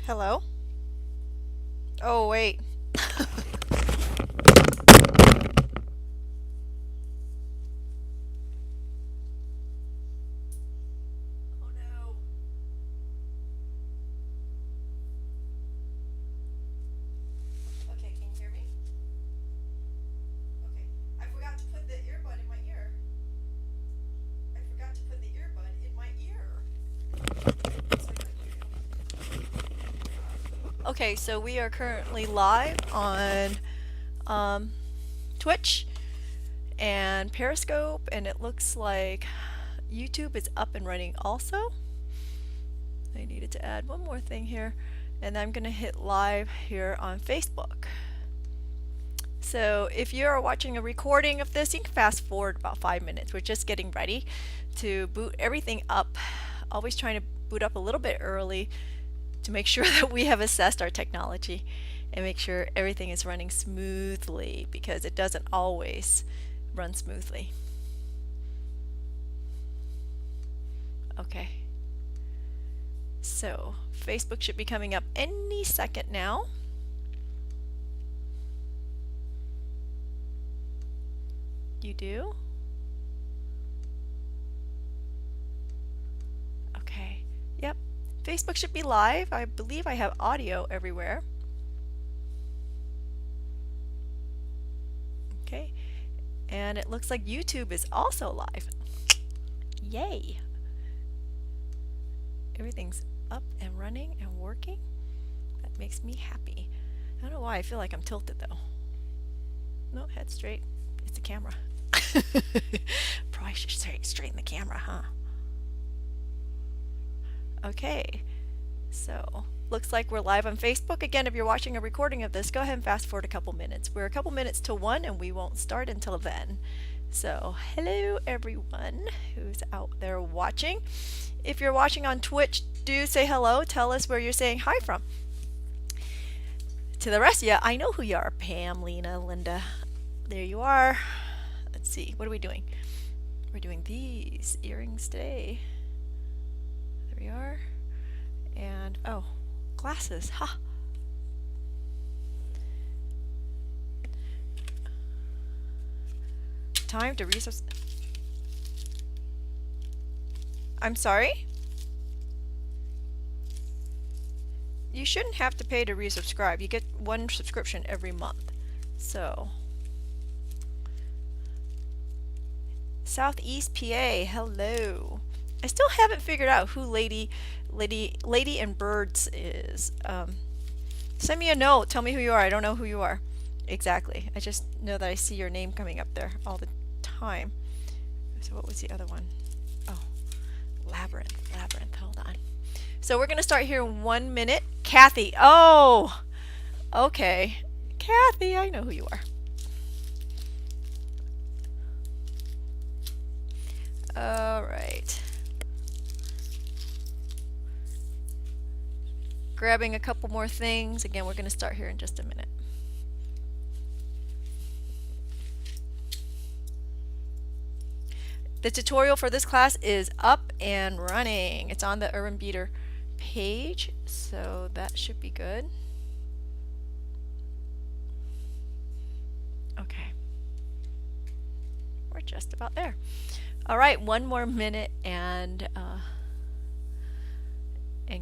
Hello? Oh, wait. Oh no. Okay, can you hear me? Okay. I forgot to put the earbud in my ear. I forgot to put the earbud in my ear. So I couldn't hear you. Okay, so we are currently live on um, Twitch and Periscope, and it looks like YouTube is up and running also. I needed to add one more thing here, and I'm going to hit live here on Facebook. So if you're watching a recording of this, you can fast forward about 5 minutes. We're just getting ready to boot everything up. Always trying to boot up a little bit early to make sure that we have assessed our technology and make sure everything is running smoothly, because it doesn't always run smoothly. Okay. So Facebook should be coming up any second now. You do? Okay. Yep. Facebook should be live. I believe I have audio everywhere. Okay. And it looks like YouTube is also live. Yay. Everything's up and running and working. That makes me happy. I don't know why I feel like I'm tilted though. No, head straight. It's the camera. Probably should straighten the camera, huh? Okay, so looks like we're live on Facebook. Again, if you're watching a recording of this, go ahead and fast forward a couple minutes. We're a couple minutes to 1 and we won't start until then. So hello everyone who's out there watching. If you're watching on Twitch, do say hello. Tell us where you're saying hi from. To the rest of you, I know who you are. Pam, Lena, Linda. There you are. Let's see, what are we doing? We're doing these earrings today. There we are. And, oh, glasses, ha! Time to resource. I'm sorry? You shouldn't have to pay to resubscribe. You get one subscription every month. So, Southeast PA, hello. I still haven't figured out who Lady and Birds is. Send me a note. Tell me who you are. I don't know who you are exactly. I just know that I see your name coming up there all the time. So what was the other one? Oh, Labyrinth. Hold on. So we're going to start here in 1 minute. Kathy. Oh, okay. Kathy, I know who you are. All right. Grabbing a couple more things. Again, we're going to start here in just a minute. The tutorial for this class is up and running. It's on the Urban Beater page, so that should be good. Okay. We're just about there. All right, 1 more minute and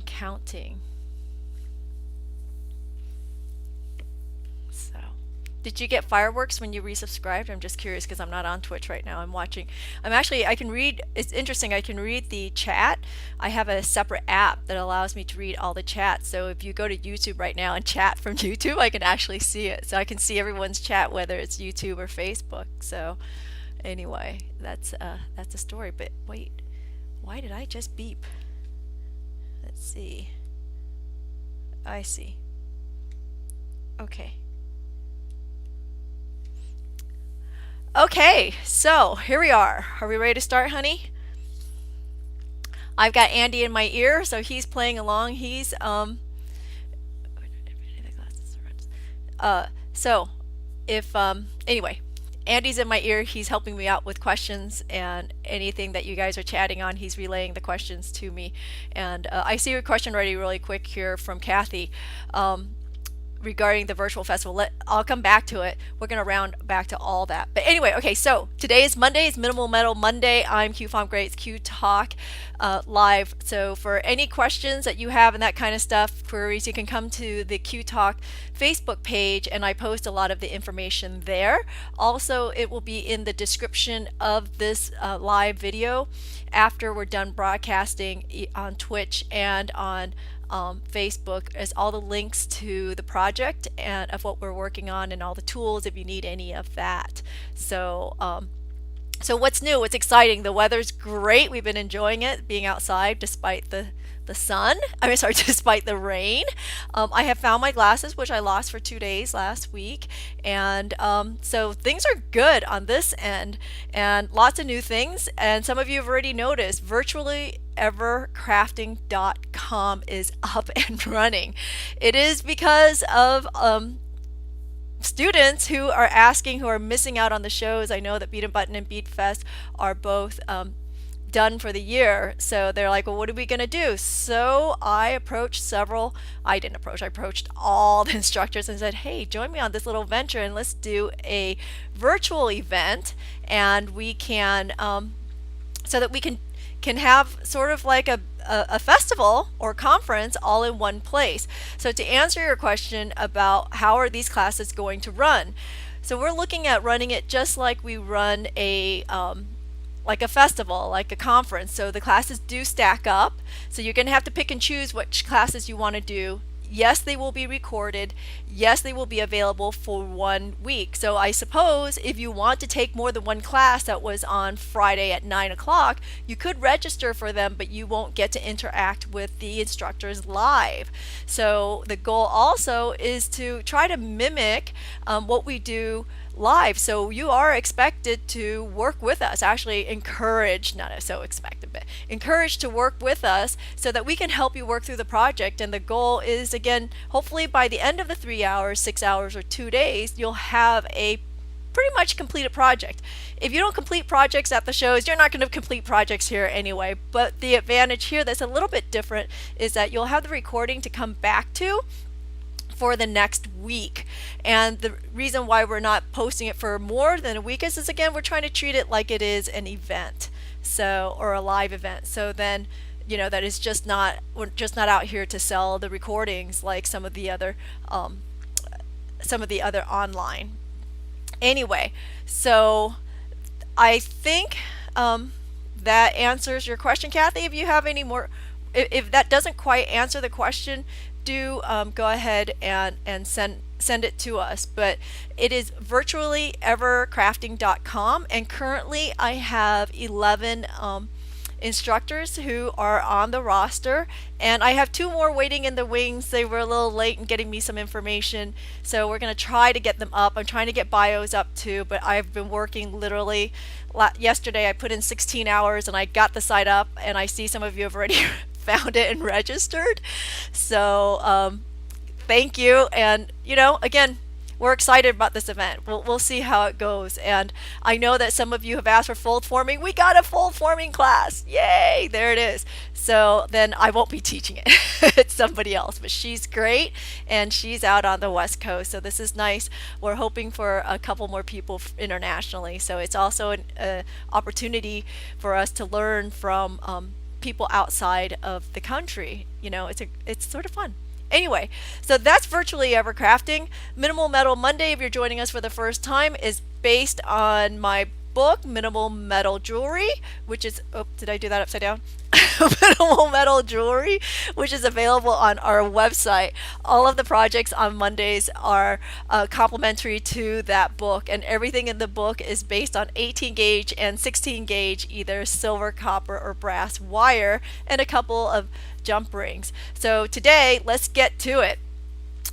counting. So, did you get fireworks when you resubscribed? I'm just curious because I'm not on Twitch right now. I'm watching. I can read, it's interesting, I can read the chat. I have a separate app that allows me to read all the chats. So if you go to YouTube right now and chat from YouTube, I can actually see it. So I can see everyone's chat, whether it's YouTube or Facebook. So anyway, that's a story. But wait, why did I just beep? Let's see. I see. Okay. Okay, so here we are. Are we ready to start, honey? I've got Andy in my ear, so he's playing along. He's so if anyway, Andy's in my ear. He's helping me out with questions, and anything that you guys are chatting on, he's relaying the questions to me. And I see a question ready really quick here from Kathy. Regarding the virtual festival. I'll come back to it. We're going to round back to all that. But anyway, okay, so today is Monday. It's Minimal Metal Monday. I'm Q Farm Greats Q Talk live. So for any questions that you have and that kind of stuff, queries, you can come to the Q Talk Facebook page, and I post a lot of the information there. Also, it will be in the description of this live video after we're done broadcasting on Twitch and on Facebook, as all the links to the project and of what we're working on and all the tools if you need any of that. So what's new? What's exciting? The weather's great. We've been enjoying it, being outside despite the sun. I mean, sorry, despite the rain. I have found my glasses, which I lost for 2 days last week. And so things are good on this end, and lots of new things. And some of you have already noticed, virtuallyevercrafting.com is up and running. It is because of students who are asking, who are missing out on the shows. I know that Beat and Button and Beat Fest are both done for the year, so they're like, well, what are we going to do? So I approached I approached all the instructors and said, hey, join me on this little venture, and let's do a virtual event, and we can so that we can have sort of like a festival or conference all in one place. So to answer your question about how are these classes going to run, so we're looking at running it just like we run a festival, like a conference. So the classes do stack up. So you're going to have to pick and choose which classes you want to do. Yes, they will be recorded. Yes, they will be available for 1 week. So I suppose if you want to take more than one class that was on Friday at 9 o'clock, you could register for them, but you won't get to interact with the instructors live. So the goal also is to try to mimic what we do live. So you are expected to work with us, actually encouraged, not so expected, but encouraged to work with us so that we can help you work through the project. And the goal is, again, hopefully by the end of the 3 hours, 6 hours, or 2 days, you'll have a pretty much completed project. If you don't complete projects at the shows, you're not going to complete projects here anyway. But the advantage here that's a little bit different is that you'll have the recording to come back to for the next week. And the reason why we're not posting it for more than a week is again, we're trying to treat it like it is an event, so, or a live event. So then, you know, that is just not, we're just not out here to sell the recordings like some of the other online. Anyway, so I think that answers your question, Kathy. If you have any more, if that doesn't quite answer the question, do go ahead and send it to us. But it is virtuallyevercrafting.com, and currently I have 11 instructors who are on the roster, and I have 2 more waiting in the wings. They were a little late in getting me some information, so we're going to try to get them up. I'm trying to get bios up too, but I've been working literally. Yesterday I put in 16 hours and I got the site up, and I see some of you have already found it and registered. So thank you. And you know, again, we're excited about this event. We'll see how it goes. And I know that some of you have asked for fold forming. We got a fold forming class. Yay, there it is. So then I won't be teaching it. It's somebody else, but she's great, and she's out on the West Coast. So this is nice. We're hoping for a couple more people internationally. So it's also an opportunity for us to learn from people outside of the country. You know, it's sort of fun. Anyway, so that's Virtually Ever Crafting. Minimal Metal Monday, if you're joining us for the first time, is based on my book, Minimal Metal Jewelry, which is, oh, did I do that upside down? Minimal Metal Jewelry, which is available on our website. All of the projects on Mondays are complementary to that book, and everything in the book is based on 18 gauge and 16 gauge, either silver, copper, or brass wire, and a couple of jump rings. So today, let's get to it.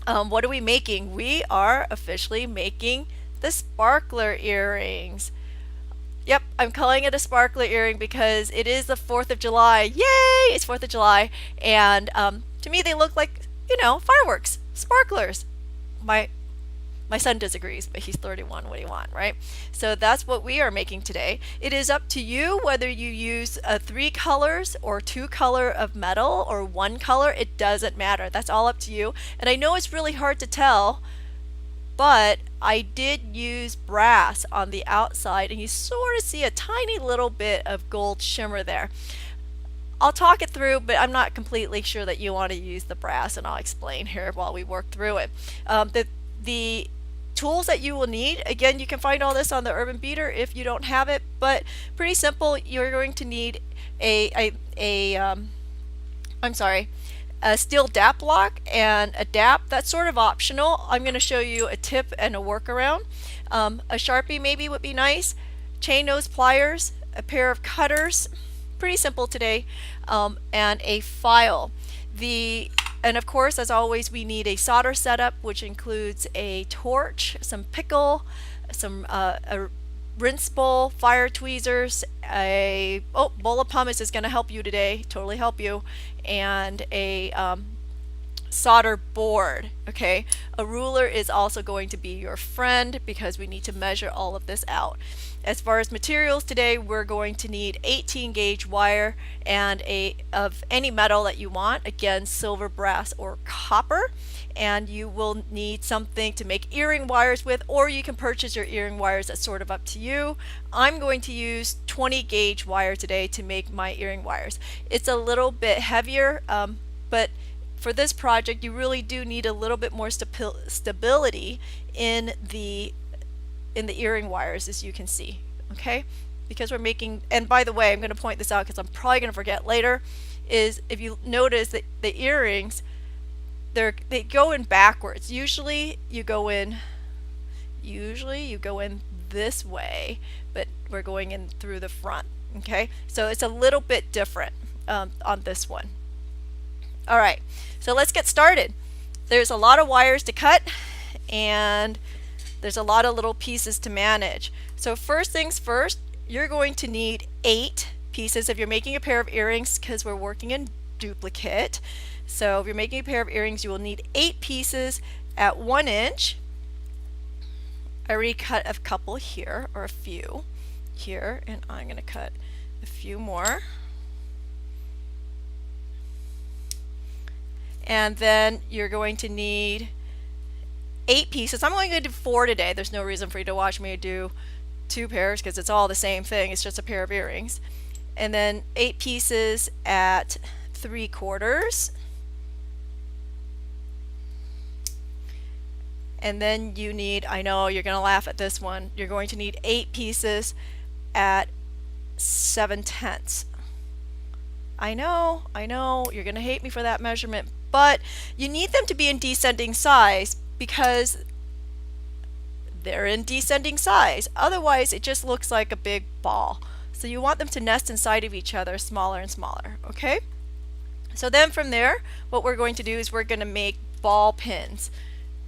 What are we making? We are officially making the sparkler earrings. Yep, I'm calling it a sparkler earring because it is the 4th of July. Yay! It's 4th of July. And to me, they look like, you know, fireworks, sparklers. My My son disagrees, but he's 31. What do you want, right? So that's what we are making today. It is up to you whether you use 3 colors or 2 color of metal or 1 color. It doesn't matter. That's all up to you. And I know it's really hard to tell, but I did use brass on the outside, and you sort of see a tiny little bit of gold shimmer there. I'll talk it through, but I'm not completely sure that you want to use the brass, and I'll explain here while we work through it. The tools that you will need, again, you can find all this on the Urban Beater if you don't have it, but pretty simple. You're going to need a steel DAP block and a DAP. That's sort of optional. I'm going to show you a tip and a workaround. A Sharpie maybe would be nice, chain nose pliers, a pair of cutters, pretty simple today, and a file. And of course, as always, we need a solder setup, which includes a torch, some pickle, some a rinse bowl, fire tweezers, bowl of pumice is going to help you today, totally help you, and a solder board. Okay, a ruler is also going to be your friend because we need to measure all of this out. As far as materials today, we're going to need 18 gauge wire and of any metal that you want, again, silver, brass, or copper. And you will need something to make earring wires with, or you can purchase your earring wires. That's sort of up to you. I'm going to use 20 gauge wire today to make my earring wires. It's a little bit heavier, but for this project you really do need a little bit more stability in the earring wires, as you can see, okay? Because we're making, and by the way, I'm going to point this out because I'm probably going to forget later, is if you notice that the earrings, they go in backwards. Usually you go in this way, but we're going in through the front, okay? So it's a little bit different on this one. All right, so let's get started. There's a lot of wires to cut, and there's a lot of little pieces to manage. So first things first, you're going to need 8 pieces if you're making a pair of earrings, because we're working in duplicate. So if you're making a pair of earrings, you will need 8 pieces at 1 inch. I already cut a couple here, or a few here, and I'm going to cut a few more. And then you're going to need 8 pieces. I'm only going to do 4 today. There's no reason for you to watch me do 2 pairs because it's all the same thing. It's just a pair of earrings. And then 8 pieces at 3/4. And then you need, I know you're going to laugh at this one, you're going to need 8 pieces at 7/10. I know, you're going to hate me for that measurement, but you need them to be in descending size because they're in descending size. Otherwise, it just looks like a big ball. So you want them to nest inside of each other, smaller and smaller, okay? So then from there, what we're going to do is we're going to make ball pins.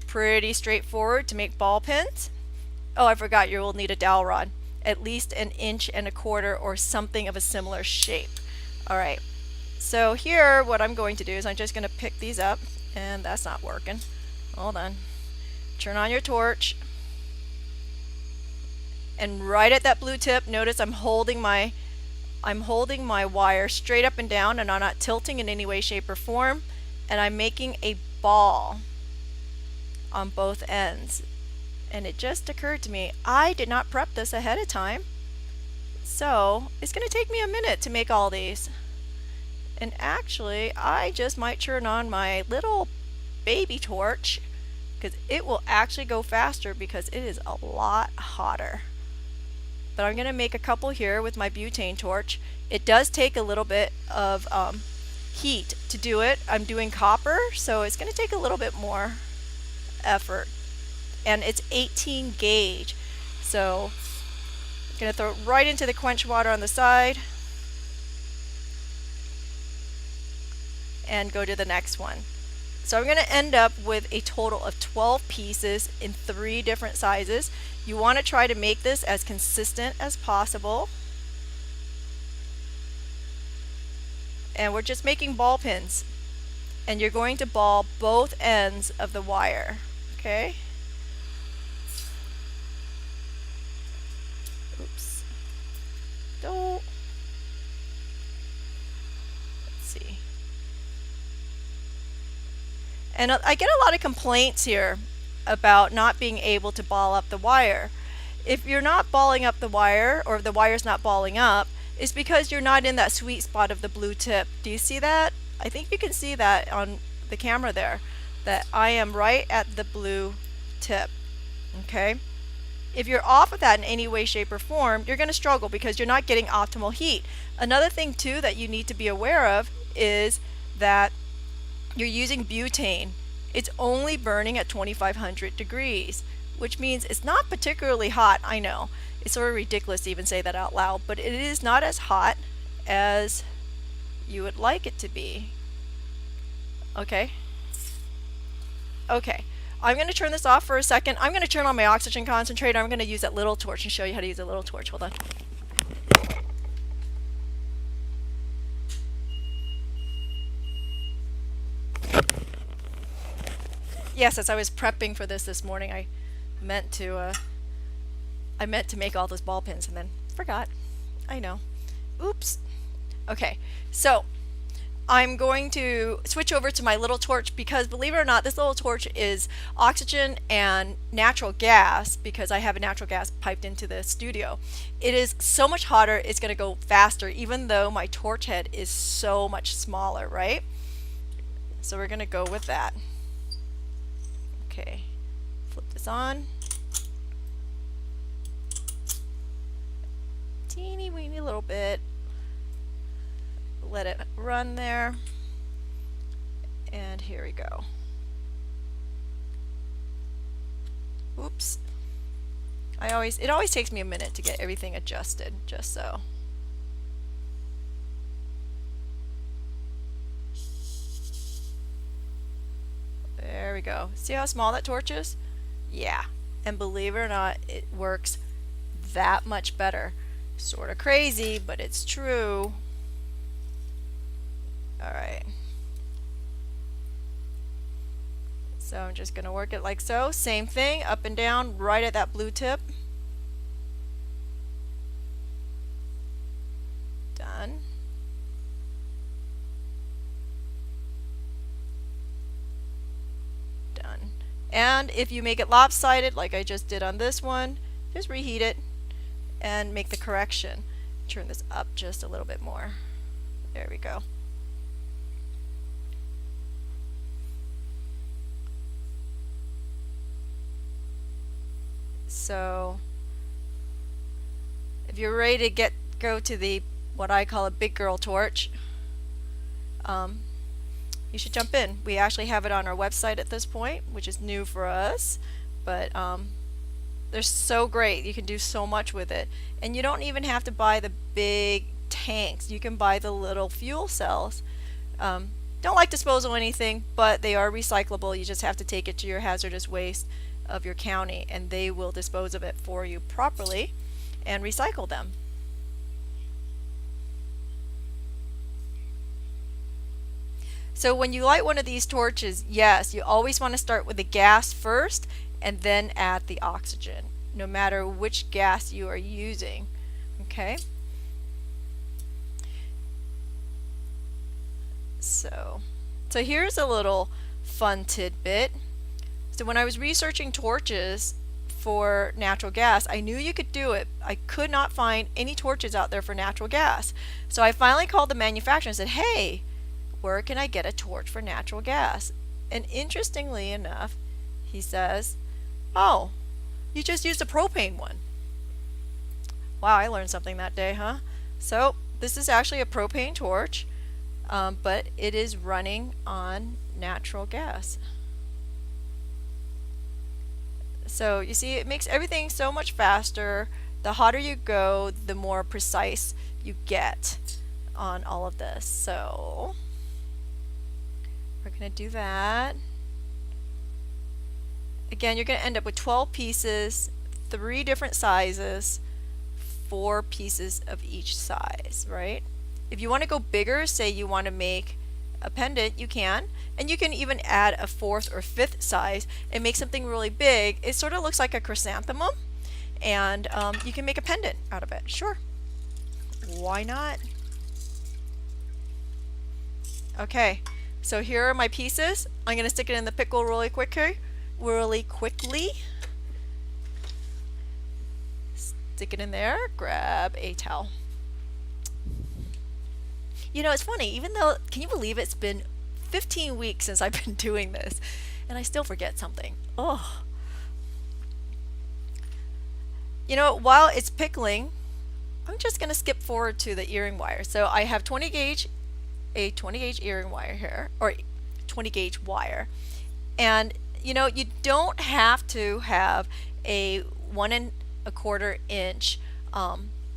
Pretty straightforward to make ball pins. Oh, I forgot, you will need a dowel rod, at least 1.25 inches or something of a similar shape. All right, so here what I'm going to do is I'm just going to pick these up, and that's not working. Hold on. Turn on your torch, and right at that blue tip, notice I'm holding my wire straight up and down, and I'm not tilting in any way, shape, or form, and I'm making a ball on both ends. And it just occurred to me, I did not prep this ahead of time, so it's going to take me a minute to make all these. And actually, I just might turn on my little baby torch because it will actually go faster because it is a lot hotter. But I'm going to make a couple here with my butane torch. It does take a little bit of heat to do it. I'm doing copper, so it's going to take a little bit more effort. And it's 18 gauge, so I'm going to throw it right into the quench water on the side and go to the next one. So I'm going to end up with a total of 12 pieces in 3 different sizes. You want to try to make this as consistent as possible. And we're just making ball pins. And you're going to ball both ends of the wire. Okay? see. And I get a lot of complaints here about not being able to ball up the wire. If you're not balling up the wire, or the wire's not balling up, it's because you're not in that sweet spot of the blue tip. Do you see that? I think you can see that on the camera there, that I am right at the blue tip. Okay? If you're off of that in any way, shape, or form, you're going to struggle because you're not getting optimal heat. Another thing too that you need to be aware of is that you're using butane. It's only burning at 2500 degrees, which means it's not particularly hot. I know, it's sort of ridiculous to even say that out loud, but it is not as hot as you would like it to be. Okay? Okay. I'm going to turn this off for a second. I'm going to turn on my oxygen concentrator. I'm going to use that little torch and show you how to use a little torch. Hold on. Yes, as I was prepping for this morning, I meant to make all those ball pins and then forgot. I know. Oops. Okay, so I'm going to switch over to my little torch because, believe it or not, this little torch is oxygen and natural gas because I have a natural gas piped into the studio. It is so much hotter, it's going to go faster even though my torch head is so much smaller, right? So we're going to go with that. Okay, flip this on. Teeny weeny little bit. Let it run there. And here we go. Oops. It always takes me a minute to get everything adjusted, just so. There we go. See how small that torch is? Yeah. And believe it or not, it works that much better. Sort of crazy, but it's true. Alright. So I'm just going to work it like so. Same thing, up and down, right at that blue tip. Done. Done. And if you make it lopsided, like I just did on this one, just reheat it and make the correction. Turn this up just a little bit more. There we go. So if you're ready to go to the what I call a big girl torch, you should jump in. We actually have it on our website at this point, which is new for us, but they're so great. You can do so much with it, and you don't even have to buy the big tanks. You can buy the little fuel cells. Don't like disposal anything, but they are recyclable. You just have to take it to your hazardous waste of your county and they will dispose of it for you properly and recycle them. So when you light one of these torches, yes, you always want to start with the gas first and then add the oxygen, no matter which gas you are using. Okay? So here's a little fun tidbit. So when I was researching torches for natural gas, I knew you could do it. I could not find any torches out there for natural gas. So I finally called the manufacturer and said, hey, where can I get a torch for natural gas? And interestingly enough, he says, oh, you just used a propane one. Wow, I learned something that day, huh? So this is actually a propane torch, but it is running on natural gas. So you see, it makes everything so much faster. The hotter you go, the more precise you get on all of this. So we're going to do that. Again, you're going to end up with 12 pieces, 3 different sizes, 4 pieces of each size, right? If you want to go bigger, say you want to make a pendant, you can, and you can even add a 4th or 5th size and make something really big. It sort of looks like a chrysanthemum, and you can make a pendant out of it. Sure, why not? Okay, so here are my pieces. I'm going to stick it in the pickle really quickly. Stick it in there, grab a towel. You know, it's funny, even though, can you believe it's been 15 weeks since I've been doing this, and I still forget something. Oh. You know, while it's pickling, I'm just going to skip forward to the earring wire. So I have 20 gauge, a 20 gauge earring wire here, or 20 gauge wire. And you know, you don't have to have a 1¼ inch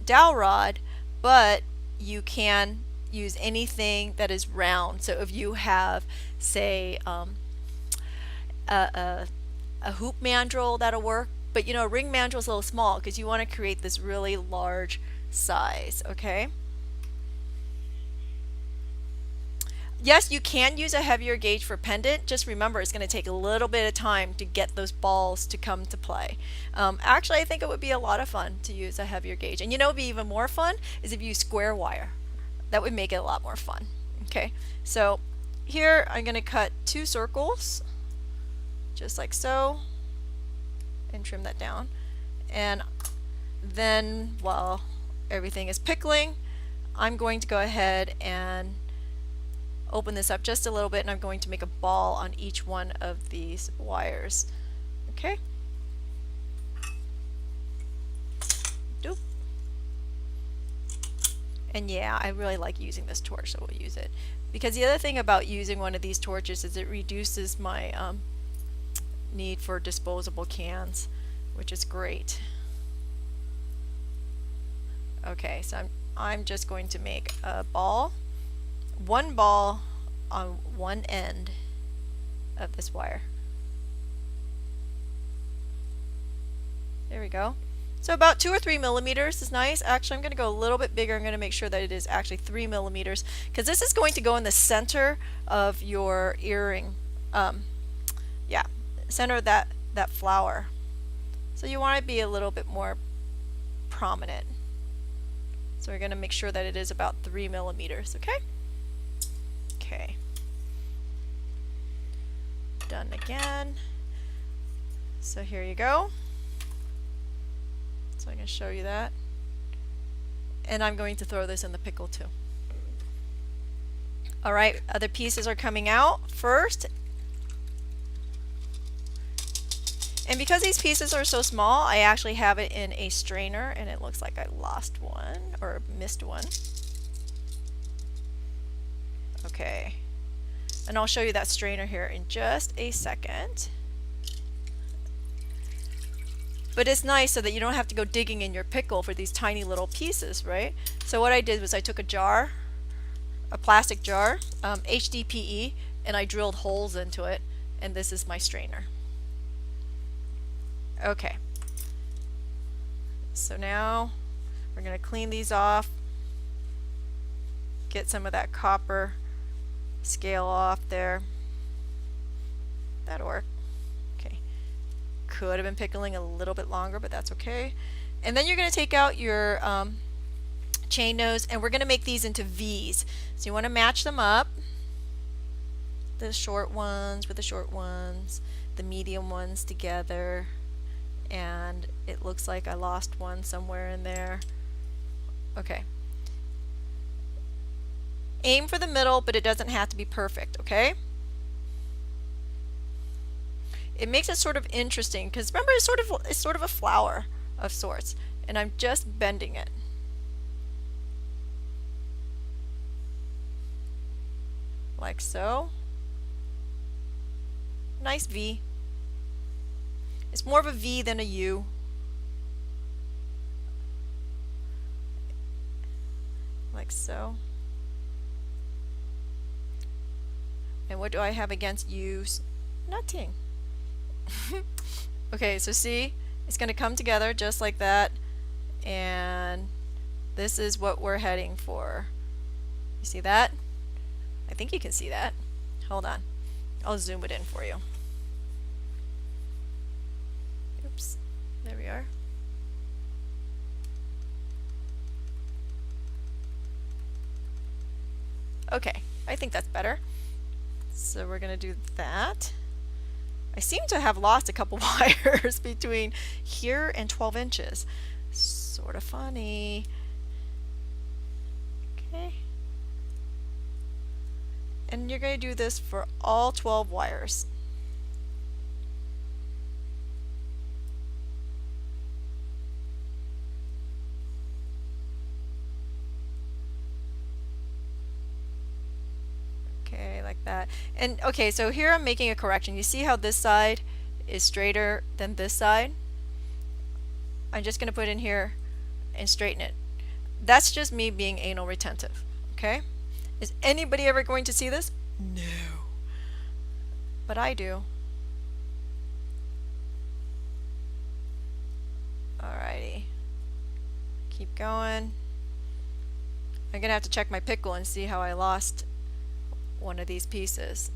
dowel rod, but you can use anything that is round. So if you have, say, a hoop mandrel, that'll work. But you know, a ring mandrel is a little small because you want to create this really large size, okay? Yes, you can use a heavier gauge for pendant. Just remember, it's going to take a little bit of time to get those balls to come to play. Actually, I think it would be a lot of fun to use a heavier gauge. And you know what would be even more fun is if you use square wire. That would make it a lot more fun. Okay, so here I'm going to cut 2 circles, just like so, and trim that down. And then while everything is pickling, I'm going to go ahead and open this up just a little bit, and I'm going to make a ball on each one of these wires. Okay. Doop. And yeah, I really like using this torch, so we'll use it. Because the other thing about using one of these torches is it reduces my need for disposable cans, which is great. Okay, so I'm just going to make a ball. One ball on one end of this wire. There we go. So about 2 or 3 millimeters is nice. Actually, I'm going to go a little bit bigger. I'm going to make sure that it is actually 3 millimeters because this is going to go in the center of your earring. Yeah, center of that flower. So you want to be a little bit more prominent. So we're going to make sure that it is about 3 millimeters. Okay. Okay. Done again. So here you go. So I'm going to show you that. And I'm going to throw this in the pickle too. Alright, other pieces are coming out first. And because these pieces are so small, I actually have it in a strainer, and it looks like I lost one or missed one. Okay, and I'll show you that strainer here in just a second. But it's nice so that you don't have to go digging in your pickle for these tiny little pieces, right? So what I did was I took a jar, a plastic jar, HDPE, and I drilled holes into it, and this is my strainer. Okay, so now we're going to clean these off, get some of that copper scale off there. That'll work. Okay, could have been pickling a little bit longer, but that's okay. And then you're going to take out your chain nose, and we're going to make these into V's. So you want to match them up, the short ones with the short ones, the medium ones together. And it looks like I lost one somewhere in there. Okay. Aim for the middle, but it doesn't have to be perfect, okay? It makes it sort of interesting because remember, it's sort of a flower of sorts, and I'm just bending it. Like so. Nice V. It's more of a V than a U. Like so. And what do I have against U's? Nothing. Okay, so see, it's going to come together just like that. And this is what we're heading for. You see that? I think you can see that. Hold on. I'll zoom it in for you. Oops, there we are. Okay, I think that's better. So we're going to do that. I seem to have lost a couple wires between here and 12 inches. Sort of funny. Okay. And you're going to do this for all 12 wires. Okay, like that. And okay, so here I'm making a correction. You see how this side is straighter than this side? I'm just going to put in here and straighten it. That's just me being anal retentive. Okay? Is anybody ever going to see this? No. But I do. Alrighty. Keep going. I'm going to have to check my pickle and see how I lost one of these pieces.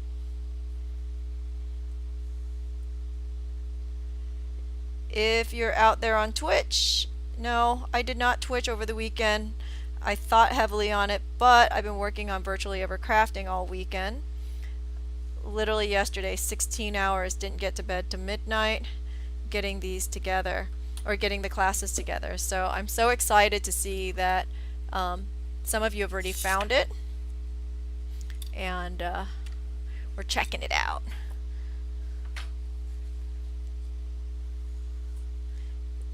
If you're out there on Twitch, no, I did not Twitch over the weekend. I thought heavily on it, but I've been working on Virtually Ever Crafting all weekend. Literally yesterday, 16 hours, didn't get to bed to midnight getting these together, or getting the classes together. So I'm so excited to see that some of you have already found it, and we're checking it out.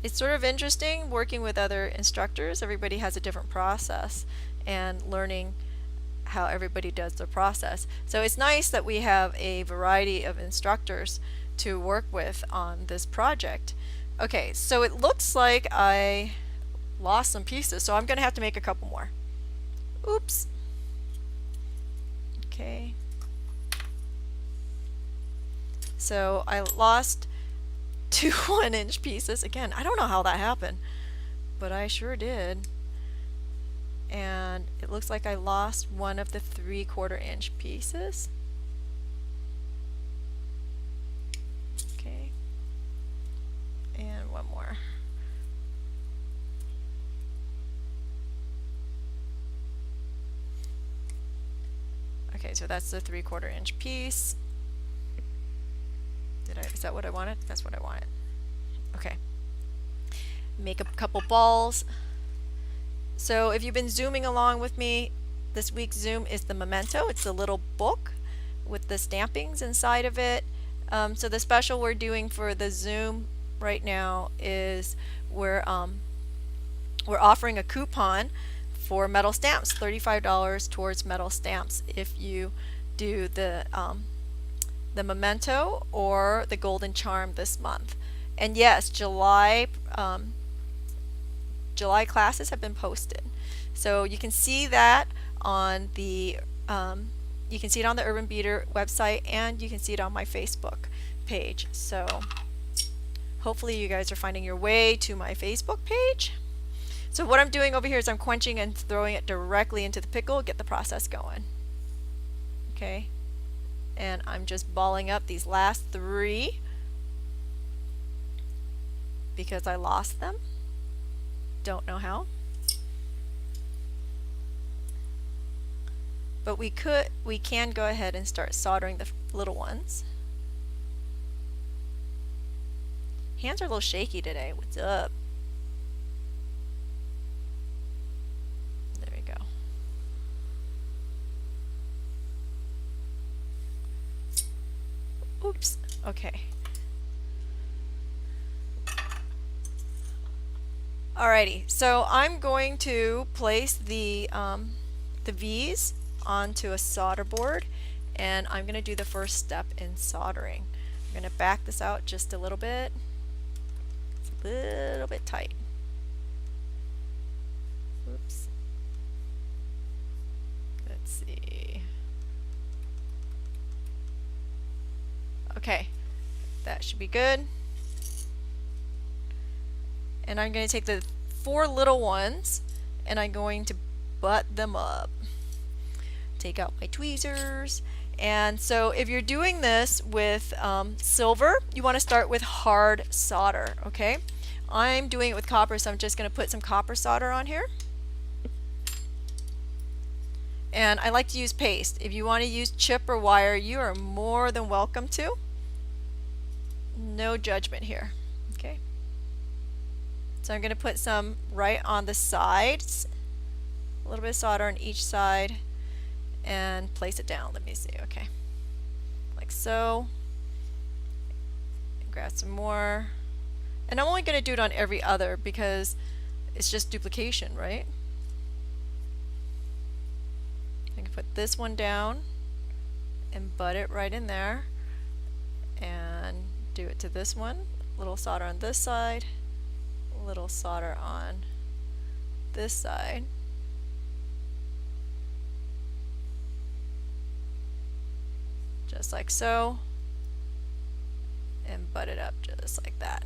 It's sort of interesting working with other instructors. Everybody has a different process, and learning how everybody does their process. So it's nice that we have a variety of instructors to work with on this project. Okay, so it looks like I lost some pieces, so I'm going to have to make a couple more. Oops. Okay. So I lost 2 1-inch pieces. Again, I don't know how that happened, but I sure did. And it looks like I lost one of the 3/4 inch pieces. Okay. And one more. Okay, so that's the 3/4 inch piece. Is that what I wanted? That's what I wanted. Okay. Make a couple balls. So if you've been zooming along with me, this week's Zoom is the Memento. It's a little book with the stampings inside of it. So the special we're doing for the Zoom right now is we're offering a coupon for metal stamps, $35 towards metal stamps if you do the Memento or the Golden Charm this month. And yes, July classes have been posted, so you can see that on the Urban Beater website, and you can see it on my Facebook page. So hopefully you guys are finding your way to my Facebook page. So what I'm doing over here is I'm quenching and throwing it directly into the pickle, get the process going. Okay, and I'm just balling up these last 3 because I lost them. Don't know how. But we can go ahead and start soldering the little ones. Hands are a little shaky today. What's up? There we go. Oops. Okay. Alrighty, so I'm going to place the V's onto a solder board, and I'm going to do the first step in soldering. I'm going to back this out just a little bit. It's a little bit tight. Oops. Let's see. Okay, that should be good. And I'm going to take the 4 little ones and I'm going to butt them up. Take out my tweezers. And so if you're doing this with silver, you want to start with hard solder, okay? I'm doing it with copper, so I'm just going to put some copper solder on here. and I like to use paste. If you want to use chip or wire, you are more than welcome to. No judgment here. Okay. So I'm going to put some right on the sides, a little bit of solder on each side, and place it down. Let me see. Okay. Like so. Grab some more. And I'm only going to do it on every other because it's just duplication, right? I can put this one down and butt it right in there and do it to this one. Little solder on this side, little solder on this side. Just like so. And butt it up just like that.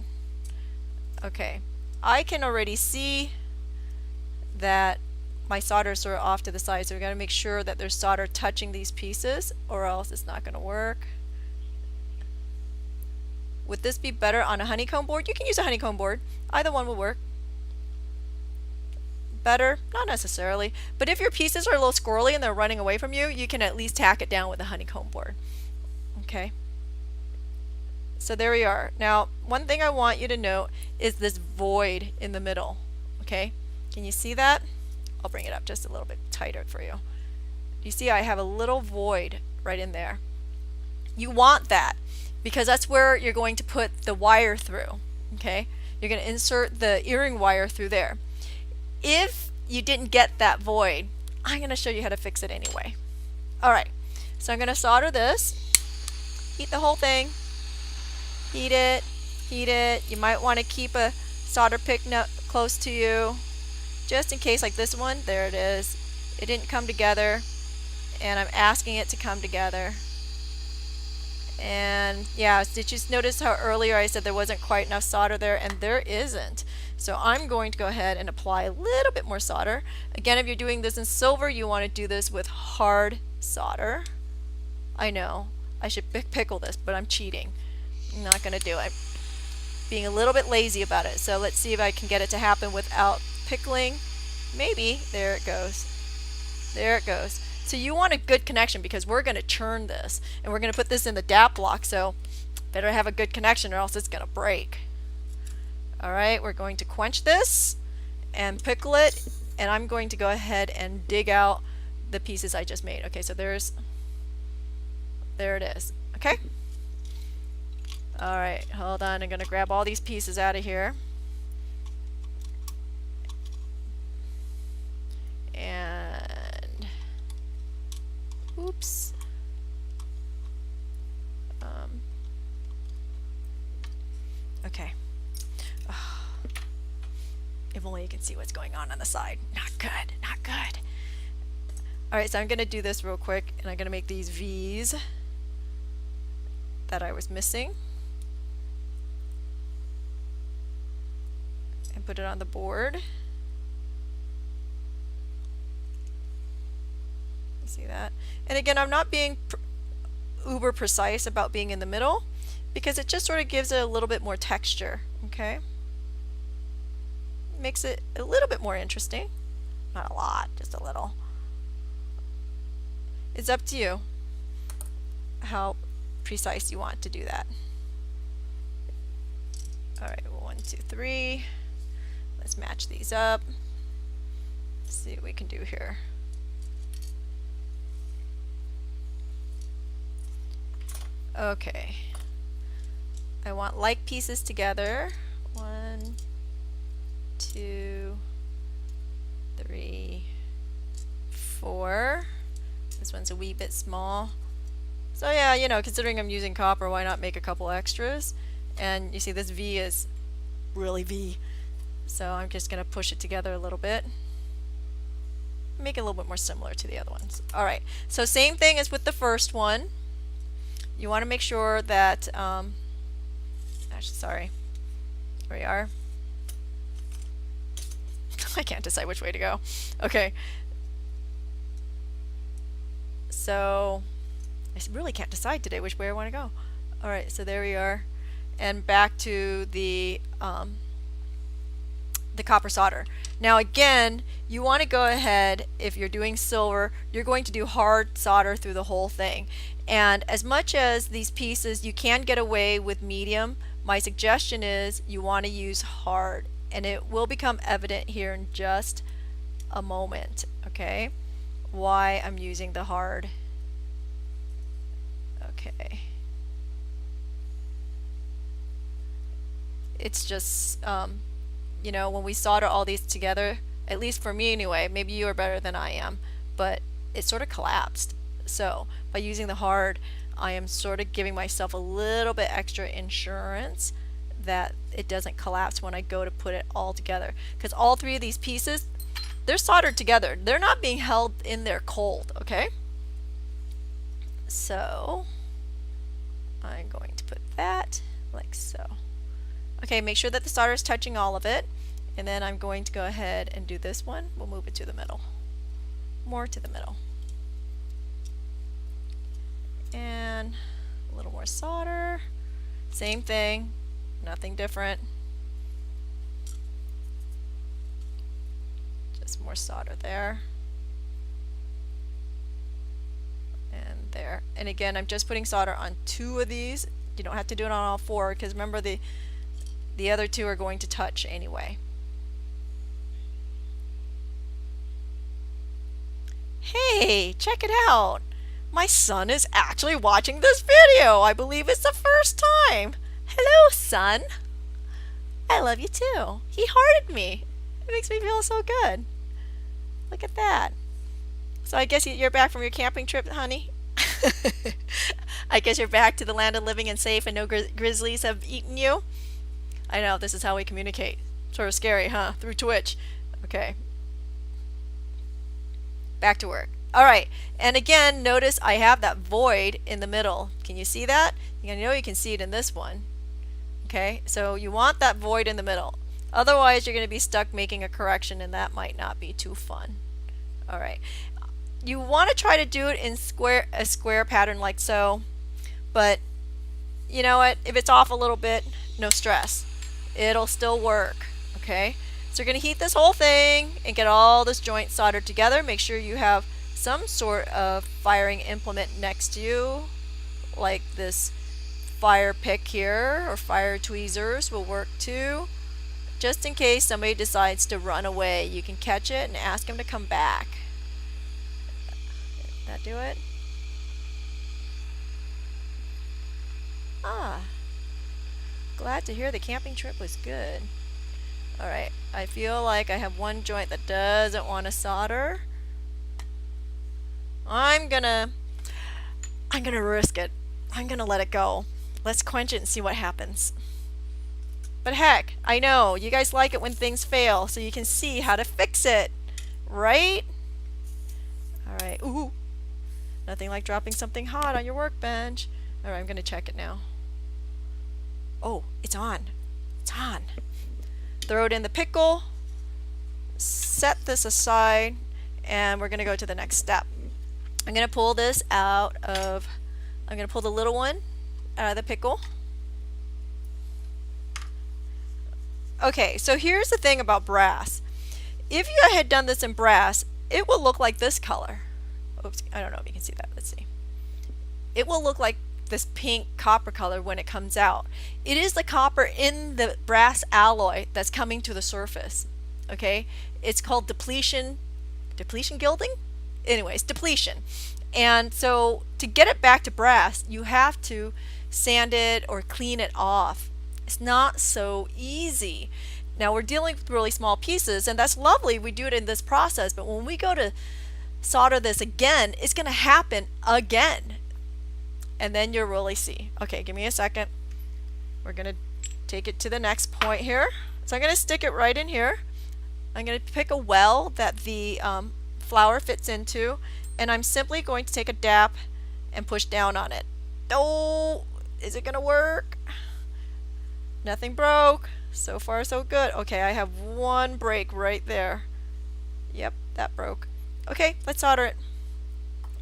Okay, I can already see that my solder is sort of off to the side, so we got to make sure that there's solder touching these pieces or else it's not going to work. Would this be better on a honeycomb board? You can use a honeycomb board. Either one will work. Better? Not necessarily. But if your pieces are a little squirrely and they're running away from you, you can at least tack it down with a honeycomb board. Okay. So there we are. Now, one thing I want you to note is this void in the middle. Okay? Can you see that? I'll bring it up just a little bit tighter for you. You see I have a little void right in there. You want that because that's where you're going to put the wire through. Okay? You're going to insert the earring wire through there. If you didn't get that void, I'm going to show you how to fix it anyway. Alright, so I'm going to solder this, heat the whole thing, heat it. You might want to keep a solder pick close to you, just in case, like this one, there it is. It didn't come together, and I'm asking it to come together. And yeah, did you notice how earlier I said there wasn't quite enough solder there? And there isn't. So I'm going to go ahead and apply a little bit more solder. Again, if you're doing this in silver, you want to do this with hard solder. I know, I should pickle this, but I'm cheating. I'm not going to do it. Being a little bit lazy about it. So let's see if I can get it to happen without pickling. Maybe. There it goes. There it goes. So you want a good connection because we're going to churn this. And we're going to put this in the DAP block. So better have a good connection or else it's going to break. Alright, we're going to quench this and pickle it, and I'm going to go ahead and dig out the pieces I just made. Okay, so there it is. Okay? Alright, hold on, I'm going to grab all these pieces out of here. And oops. Okay. If only you can see what's going on the side. Not good, not good. Alright, so I'm going to do this real quick, and I'm going to make these V's that I was missing. And put it on the board. You see that? And again, I'm not being uber precise about being in the middle, because it just sort of gives it a little bit more texture. Okay? Makes it a little bit more interesting. Not a lot, just a little. It's up to you how precise you want to do that. Alright, 1, 2, 3. Let's match these up. Let's see what we can do here. Okay. I want like pieces together. 1, 2, 3, 4. This one's a wee bit small. So yeah, you know, considering I'm using copper, why not make a couple extras? And you see this V is really V. So I'm just going to push it together a little bit. Make it a little bit more similar to the other ones. Alright, so same thing as with the first one. You want to make sure that, actually, sorry, here we are. I can't decide which way to go. Okay. So, I really can't decide today which way I want to go. Alright, so there we are. And back to the the copper solder. Now again, you want to go ahead, if you're doing silver, you're going to do hard solder through the whole thing. And as much as these pieces, you can get away with medium, my suggestion is you want to use hard. And it will become evident here in just a moment, okay, why I'm using the hard. Okay. It's just, you know, when we solder all these together, at least for me anyway, maybe you are better than I am, but it sort of collapsed. So by using the hard, I am sort of giving myself a little bit extra insurance that it doesn't collapse when I go to put it all together. Because all three of these pieces, they're soldered together. They're not being held in there cold, okay? So I'm going to put that like so. Okay, make sure that the solder is touching all of it. And then I'm going to go ahead and do this one. We'll move it to the middle. More to the middle. And a little more solder. Same thing, nothing different. Just more solder there. And there. And again, I'm just putting solder on 2 of these. You don't have to do it on all 4, because remember the other 2 are going to touch anyway. Hey, check it out! My son is actually watching this video! I believe it's the first time! Hello, son! I love you too! He hearted me! It makes me feel so good! Look at that! So I guess you're back from your camping trip, honey? I guess you're back to the land of living and safe and no grizzlies have eaten you? I know, this is how we communicate. Sort of scary, huh? Through Twitch. Okay. Back to work. Alright, and again, notice I have that void in the middle. Can you see that? I know you can see it in this one. Okay, so you want that void in the middle. Otherwise, you're going to be stuck making a correction, and that might not be too fun. Alright, you want to try to do it in a square pattern like so, but you know what? If it's off a little bit, no stress. It'll still work. Okay, so you're going to heat this whole thing and get all this joint soldered together. Make sure you have some sort of firing implement next to you, like this fire pick here, or fire tweezers will work too. Just in case somebody decides to run away, you can catch it and ask him to come back. Did that do it? Ah, glad to hear the camping trip was good. Alright, I feel like I have one joint that doesn't want to solder. I'm gonna risk it. I'm gonna let it go. Let's quench it and see what happens. But heck, I know you guys like it when things fail, so you can see how to fix it, right? Alright, ooh, nothing like dropping something hot on your workbench. Alright, I'm gonna check it now. Oh, it's on. It's on. Throw it in the pickle, set this aside, and we're gonna go to the next step. I'm going to pull this out of, I'm going to pull the little one out of the pickle. Okay, so here's the thing about brass. If you had done this in brass, it will look like this color. Oops, I don't know if you can see that. Let's see. It will look like this pink copper color when it comes out. It is the copper in the brass alloy that's coming to the surface. Okay, it's called depletion gilding? Anyways, depletion. And so to get it back to brass, you have to sand it or clean it off. It's not so easy. Now we're dealing with really small pieces, and that's lovely. We do it in this process, but when we go to solder this again, it's going to happen again. And then you'll really see. Okay, give me a second. We're going to take it to the next point here. So I'm going to stick it right in here. I'm going to pick a well that the flour fits into, and I'm simply going to take a dap and push down on it. Oh, is it gonna work? Nothing broke. So far so good. Okay, I have one break right there. Yep, that broke. Okay, let's solder it.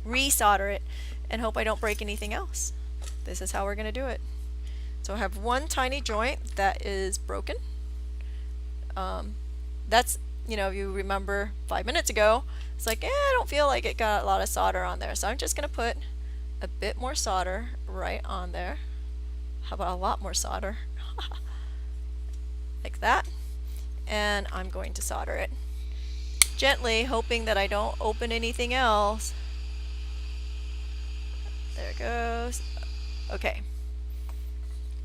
Re-solder it and hope I don't break anything else. This is how we're gonna do it. So I have one tiny joint that is broken. that's, if you remember 5 minutes ago, it's like, I don't feel like it got a lot of solder on there. So I'm just going to put a bit more solder right on there. How about a lot more solder? Like that. And I'm going to solder it gently, hoping that I don't open anything else. There it goes. Okay.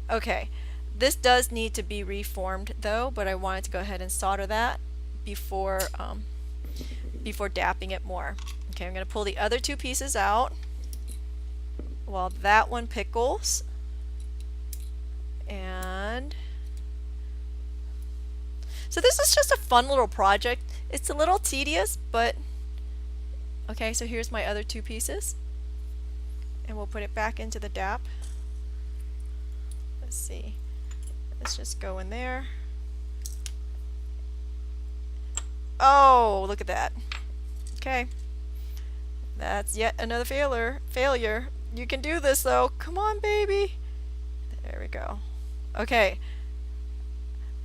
Okay. This does need to be reformed though, but I wanted to go ahead and solder that before dapping it more. Okay, I'm going to pull the other two pieces out while that one pickles. And so this is just a fun little project. It's a little tedious, but okay, so here's my other two pieces. And we'll put it back into the DAP. Let's see. Let's just go in there. Oh, look at that. Okay. That's yet another failure. You can do this though. Come on, baby. There we go. Okay.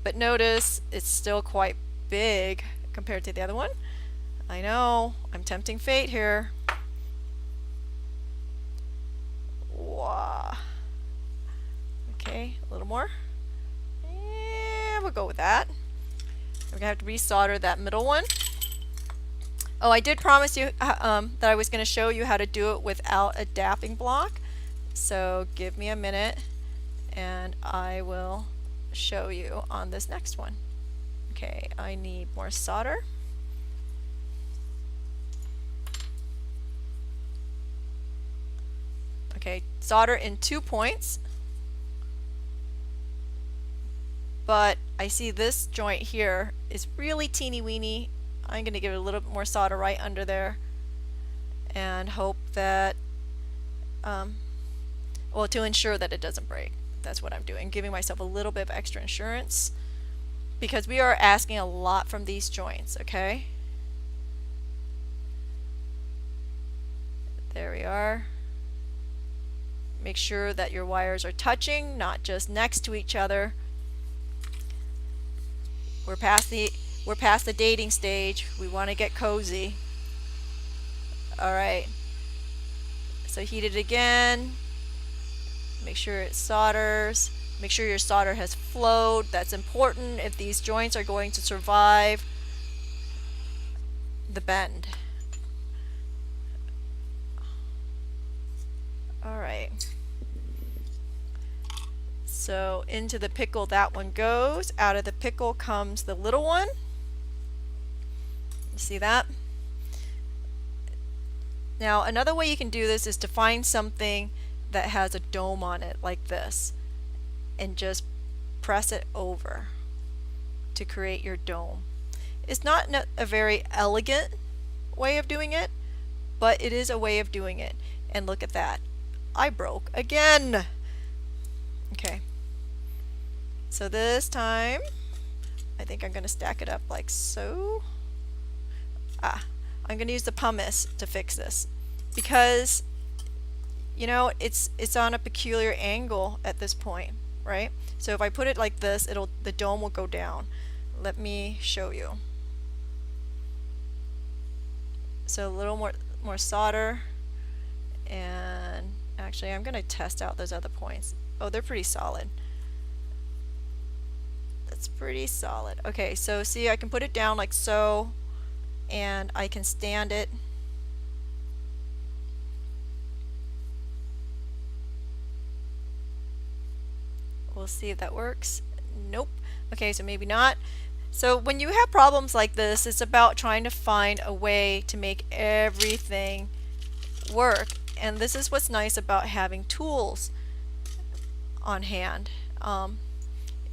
But notice it's still quite big compared to the other one. I know. I'm tempting fate here. Wow. Okay, a little more. Yeah, we'll go with that. We're going to have to resolder that middle one. Oh, I did promise you that I was going to show you how to do it without a dapping block. So give me a minute and I will show you on this next one. Okay, I need more solder. Okay, solder in 2 points. But I see this joint here is really teeny weeny. I'm going to give it a little bit more solder right under there and hope that, well, to ensure that it doesn't break. That's what I'm doing, giving myself a little bit of extra insurance because we are asking a lot from these joints, okay? There we are. Make sure that your wires are touching, not just next to each other. We're past the dating stage. We want to get cozy. All right. So heat it again. Make sure it solders. Make sure your solder has flowed. That's important if these joints are going to survive the bend. All right. So into the pickle that one goes. Out of the pickle comes the little one. You see that? Now another way you can do this is to find something that has a dome on it like this and just press it over to create your dome. It's not a very elegant way of doing it, but it is a way of doing it. And look at that. I broke again. Okay. So this time, I think I'm going to stack it up like so. I'm going to use the pumice to fix this because, it's on a peculiar angle at this point, right? So if I put it like this, the dome will go down. Let me show you. So a little more solder, and actually I'm going to test out those other points. Oh, they're pretty solid. That's pretty solid. Okay, so see, I can put it down like so, and I can stand it. We'll see if that works. Nope. Okay, so maybe not. So when you have problems like this, it's about trying to find a way to make everything work. And this is what's nice about having tools on hand,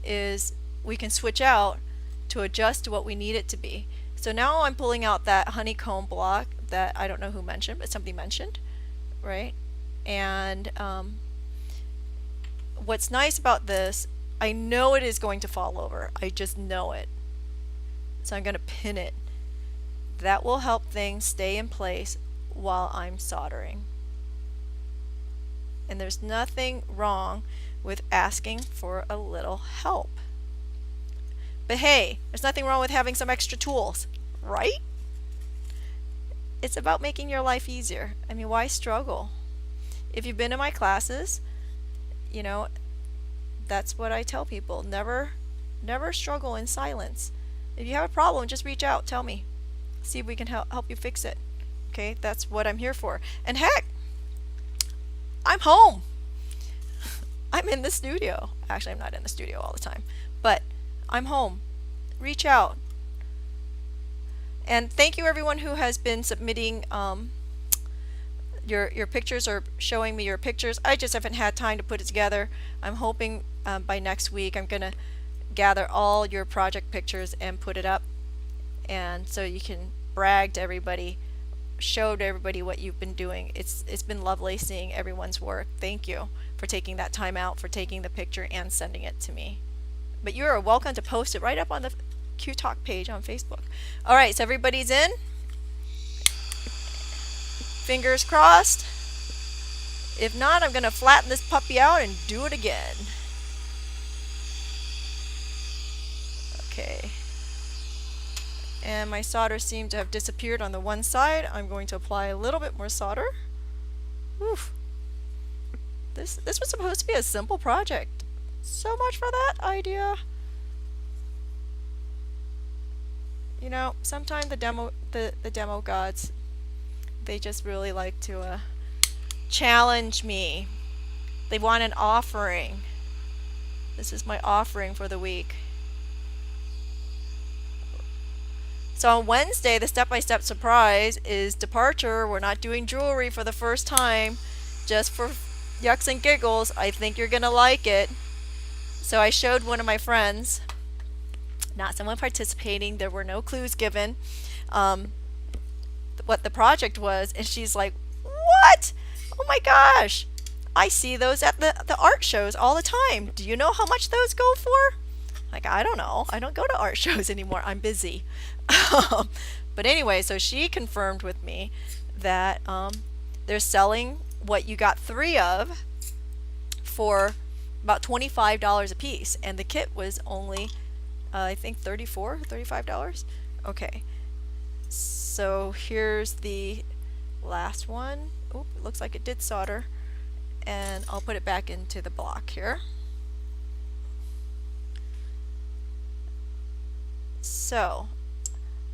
is we can switch out to adjust to what we need it to be. So now I'm pulling out that honeycomb block that I don't know who mentioned, but somebody mentioned, right? And what's nice about this, I know it is going to fall over. I just know it. So I'm going to pin it. That will help things stay in place while I'm soldering. And there's nothing wrong with asking for a little help. But hey, there's nothing wrong with having some extra tools, right? It's about making your life easier. I mean, why struggle? If you've been in my classes, you know, that's what I tell people. Never struggle in silence. If you have a problem, just reach out, tell me. See if we can help you fix it. Okay, that's what I'm here for. And heck, I'm home. I'm in the studio. Actually, I'm not in the studio all the time, but I'm home. Reach out. And thank you everyone who has been submitting your pictures or showing me your pictures. I just haven't had time to put it together. I'm hoping by next week I'm gonna gather all your project pictures and put it up, and so you can brag to everybody, show to everybody what you've been doing. It's been lovely seeing everyone's work. Thank you for taking that time out, for taking the picture and sending it to me. But you are welcome to post it right up on the Q Talk page on Facebook. All right, so everybody's in. Fingers crossed. If not, I'm gonna flatten this puppy out and do it again. Okay. And my solder seemed to have disappeared on the one side. I'm going to apply a little bit more solder. Oof. This was supposed to be a simple project. So much for that idea. You know, sometimes the demo gods, they just really like to challenge me. They want an offering. This is my offering for the week. So on Wednesday, the step-by-step surprise is departure. We're not doing jewelry for the first time, just for yucks and giggles. I think you're gonna like it. So I showed one of my friends, not someone participating, there were no clues given, what the project was, and she's like, what? Oh my gosh, I see those at the art shows all the time. Do you know how much those go for? Like, I don't know. I don't go to art shows anymore. I'm busy. But anyway, so she confirmed with me that they're selling what you got 3 of for about $25 a piece, and the kit was only I think $35. Okay, so here's the last one. Oh, it looks like it did solder, and I'll put it back into the block here. So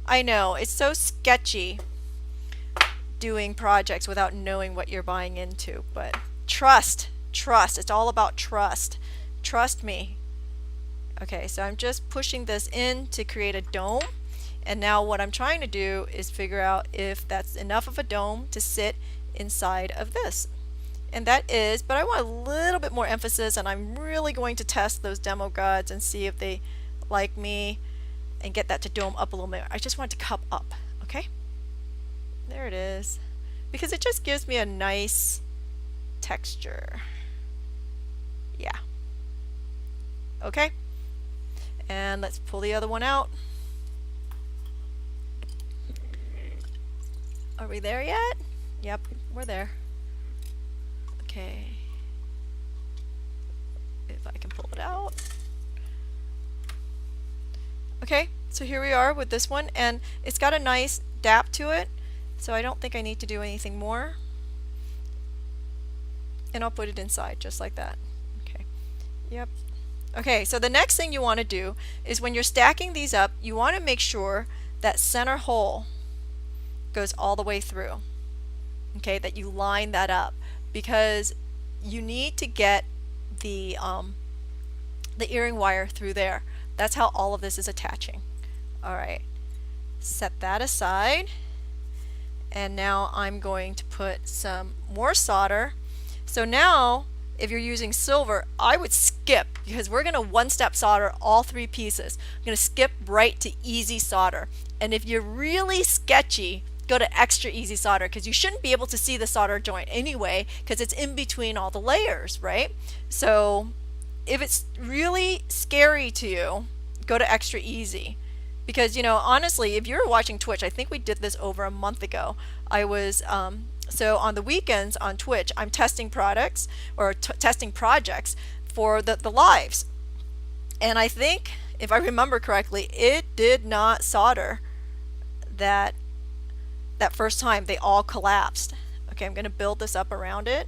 I know it's so sketchy doing projects without knowing what you're buying into, but trust, it's all about trust. Trust me. Okay, so I'm just pushing this in to create a dome, and now what I'm trying to do is figure out if that's enough of a dome to sit inside of this. And that is, but I want a little bit more emphasis, and I'm really going to test those demo gods and see if they like me and get that to dome up a little bit. I just want it to cup up, okay? There it is. Because it just gives me a nice texture. Yeah. Okay? And let's pull the other one out. Are we there yet? Yep, we're there. Okay. If I can pull it out. Okay, so here we are with this one, and it's got a nice dap to it, so I don't think I need to do anything more. And I'll put it inside just like that. Okay. Yep. Okay, so the next thing you want to do is when you're stacking these up, you want to make sure that center hole goes all the way through. Okay, that you line that up, because you need to get the earring wire through there. That's how all of this is attaching. All right, set that aside, and now I'm going to put some more solder. So now, if you're using silver, I would skip, because we're going to one-step solder all 3 pieces. I'm going to skip right to easy solder. And if you're really sketchy, go to extra easy solder, because you shouldn't be able to see the solder joint anyway, because it's in between all the layers, right? So if it's really scary to you, go to extra easy. Because, you know, honestly, if you're watching Twitch, I think we did this over a month ago. I was so on the weekends on Twitch, I'm testing products or testing projects for the lives. And I think, if I remember correctly, it did not solder that first time. They all collapsed. Okay, I'm going to build this up around it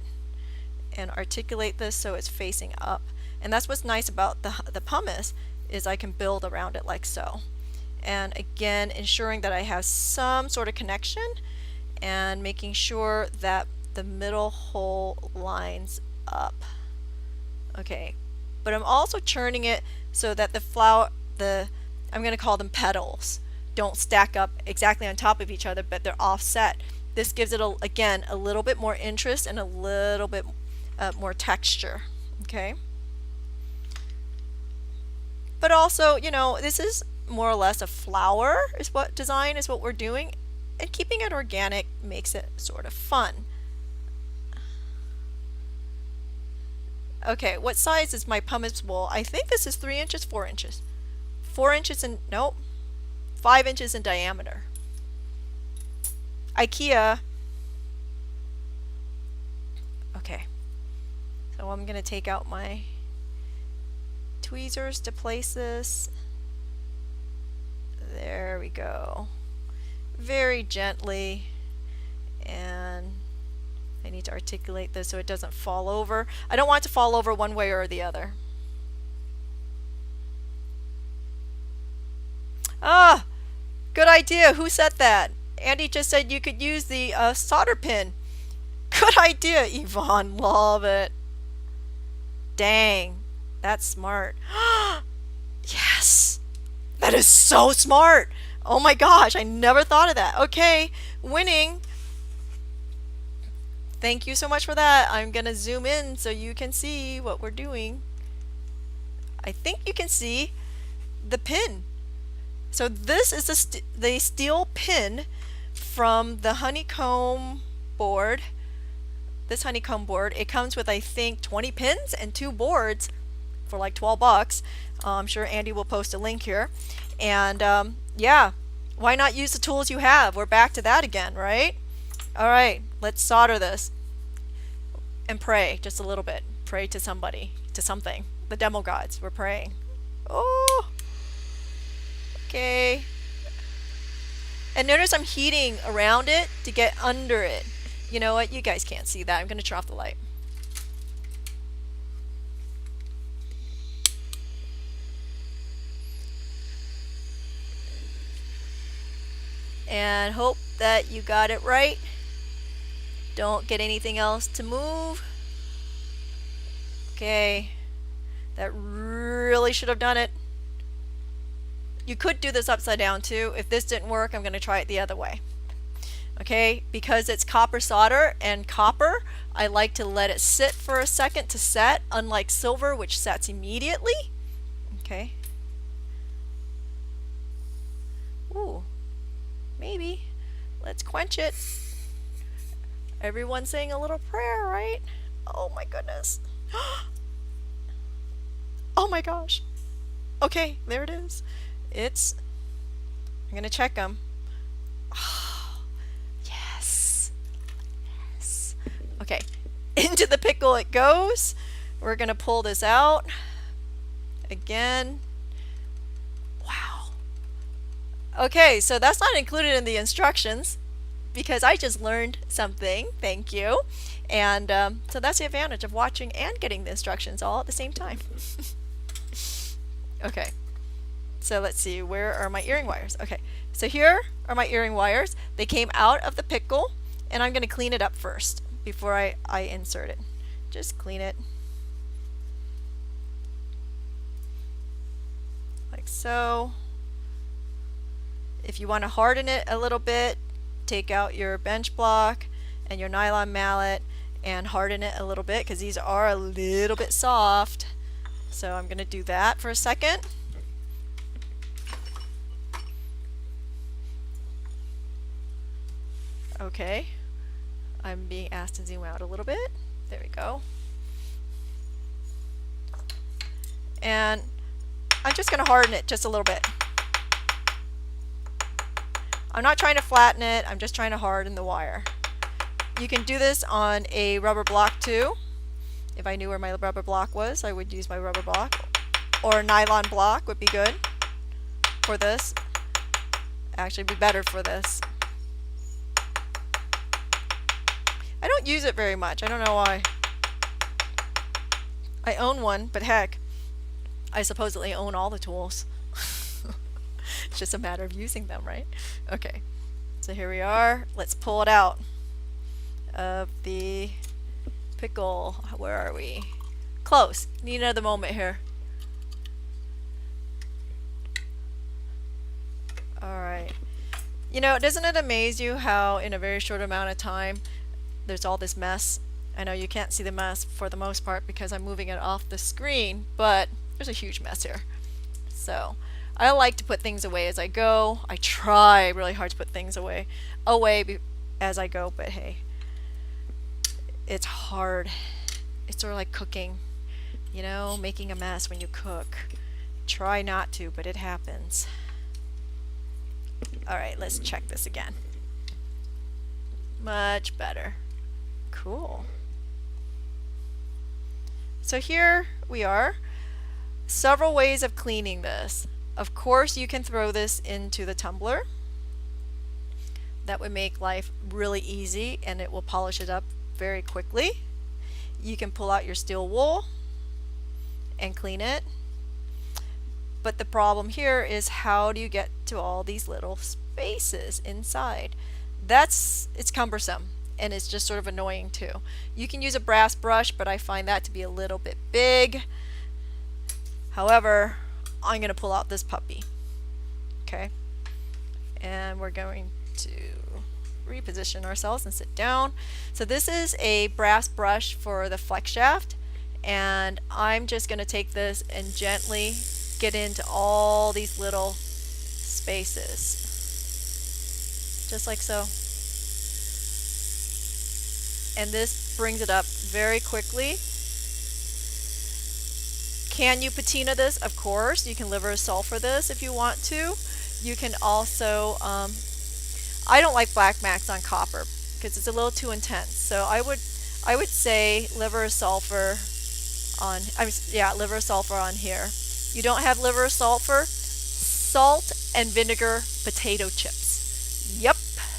and articulate this so it's facing up. And that's what's nice about the pumice, is I can build around it like so. And again, ensuring that I have some sort of connection and making sure that the middle hole lines up. Okay, but I'm also churning it so that the flower, I'm going to call them petals, don't stack up exactly on top of each other, but they're offset. This gives it, again, a little bit more interest and a little bit more texture. Okay, but also, you know, this is more or less a flower design is what we're doing, and keeping it organic makes it sort of fun. Okay, what size is my pumice wool? I think this is 3 inches, 4 inches. 4 inches in, nope, 5 inches in diameter. IKEA. Okay, so I'm going to take out my tweezers to place this. There we go. Very gently, and I need to articulate this so it doesn't fall over. I don't want it to fall over one way or the other. Ah, good idea. Who said that? Andy just said you could use the solder pin. Good idea, Yvonne. Love it. Dang, that's smart. Yes, that is so smart. Oh my gosh, I never thought of that. Okay, winning. Thank you so much for that. I'm gonna zoom in so you can see what we're doing. I think you can see the pin. So this is the steel pin from the honeycomb board. This honeycomb board, it comes with, I think, 20 pins and 2 boards for like 12 bucks. I'm sure Andy will post a link here. And yeah, why not use the tools you have? We're back to that again, right? All right, let's solder this and pray just a little bit. Pray to somebody, to something. The demo gods, we're praying. Oh, okay. And notice I'm heating around it to get under it. You know what? You guys can't see that. I'm going to turn off the light. And hope that you got it right. Don't get anything else to move. Okay. That really should have done it. You could do this upside down too. If this didn't work, I'm going to try it the other way. Okay, because it's copper solder and copper, I like to let it sit for a second to set, unlike silver, which sets immediately. Okay. Ooh, maybe. Let's quench it. Everyone's saying a little prayer, right? Oh my goodness. Oh my gosh. Okay, there it is. I'm gonna check them. Oh, yes. Yes. Okay, into the pickle it goes. We're gonna pull this out. Again. Wow. Okay, so that's not included in the instructions because I just learned something. Thank you. And so that's the advantage of watching and getting the instructions all at the same time. Okay. So let's see, where are my earring wires? Okay, so here are my earring wires. They came out of the pickle, and I'm going to clean it up first before I insert it. Just clean it. Like so. If you want to harden it a little bit, take out your bench block and your nylon mallet and harden it a little bit because these are a little bit soft. So I'm going to do that for a second. Okay, I'm being asked to zoom out a little bit. There we go. And I'm just going to harden it just a little bit. I'm not trying to flatten it, I'm just trying to harden the wire. You can do this on a rubber block too. If I knew where my rubber block was, I would use my rubber block. or nylon block would be good for this. Actually be better for this. I don't use it very much. I don't know why. I own one, but heck, I supposedly own all the tools. It's just a matter of using them, right? Okay, so here we are. Let's pull it out of the pickle. Where are we? Close. Need another moment here. Alright. You know, doesn't it amaze you how in a very short amount of time there's all this mess? I know you can't see the mess for the most part because I'm moving it off the screen, but there's a huge mess here. So I like to put things away as I go. I try really hard to put things away as I go, but hey, it's hard. It's sort of like cooking, you know, making a mess when you cook. Try not to, but it happens. Alright, let's check this again. Much better. Cool. So here we are. Several ways of cleaning this. Of course, you can throw this into the tumbler. That would make life really easy and it will polish it up very quickly. You can pull out your steel wool and clean it. But the problem here is, how do you get to all these little spaces inside? It's cumbersome and it's just sort of annoying too. You can use a brass brush, but I find that to be a little bit big. However, I'm going to pull out this puppy. Okay, and we're going to reposition ourselves and sit down. So this is a brass brush for the flex shaft, and I'm just going to take this and gently get into all these little spaces, just like so. And this brings it up very quickly. Can you patina this? Of course. You can liver sulfur this if you want to. You can also, I don't like black max on copper because it's a little too intense. So I would say liver sulfur on, liver sulfur on here. You don't have liver sulfur, salt and vinegar potato chips. Yep.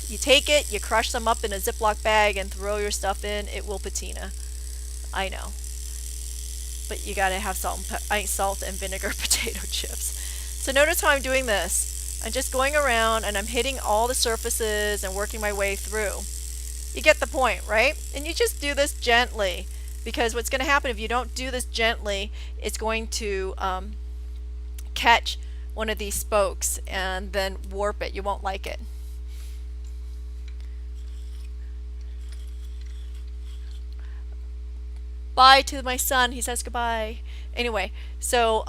You take it, you crush them up in a Ziploc bag and throw your stuff in. It will patina. I know. But you gotta have salt and vinegar potato chips. So notice how I'm doing this. I'm just going around and I'm hitting all the surfaces and working my way through. You get the point, right? And you just do this gently, because what's going to happen if you don't do this gently, it's going to catch one of these spokes and then warp it. You won't like it. Bye to my son. He says goodbye. Anyway, so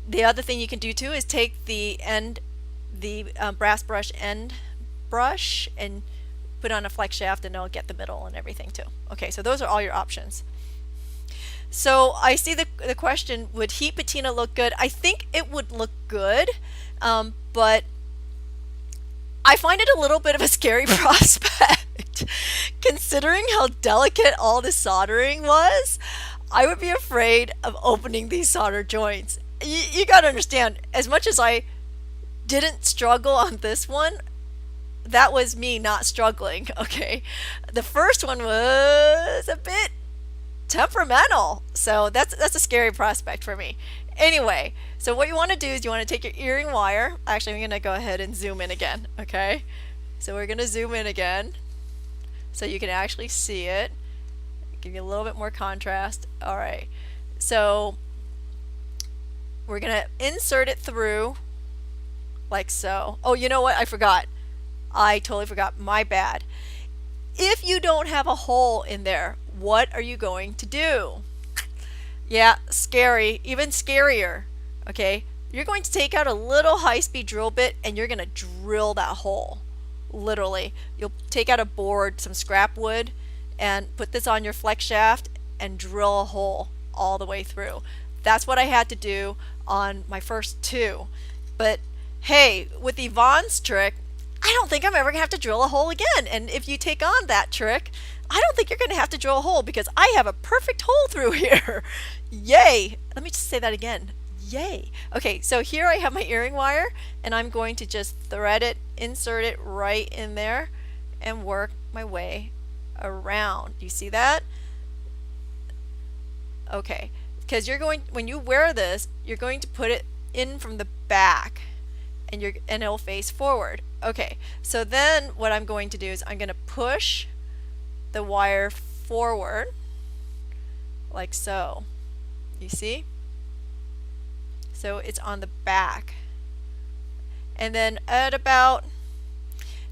the other thing you can do too is take the brass brush end brush and put on a flex shaft, and it'll get the middle and everything too. Okay, so those are all your options. So I see the question, would heat patina look good? I think it would look good, but I find it a little bit of a scary prospect. Considering how delicate all the soldering was, I would be afraid of opening these solder joints. You gotta understand, as much as I didn't struggle on this one, that was me not struggling, okay? The first one was a bit temperamental, so that's a scary prospect for me. Anyway, so what you want to do is you want to take your earring wire. Actually, I'm going to go ahead and zoom in again, okay? So we're going to zoom in again so you can actually see it. Give you a little bit more contrast. All right, so we're going to insert it through like so. Oh, you know what? I forgot. I totally forgot. My bad. If you don't have a hole in there, what are you going to do? Yeah, scary, even scarier. Okay, you're going to take out a little high-speed drill bit and you're going to drill that hole. Literally, you'll take out a board, some scrap wood, and put this on your flex shaft and drill a hole all the way through. That's what I had to do on my first two. But hey, with Yvonne's trick, I don't think I'm ever gonna have to drill a hole again. And if you take on that trick, I don't think you're going to have to drill a hole because I have a perfect hole through here. Yay! Let me just say that again. Yay! Okay, so here I have my earring wire, and I'm going to just thread it, insert it right in there, and work my way around. Do you see that? Okay, because when you wear this, you're going to put it in from the back, and it'll face forward. Okay, so then what I'm going to do is I'm going to push the wire forward like so. You see? So it's on the back. And then at about,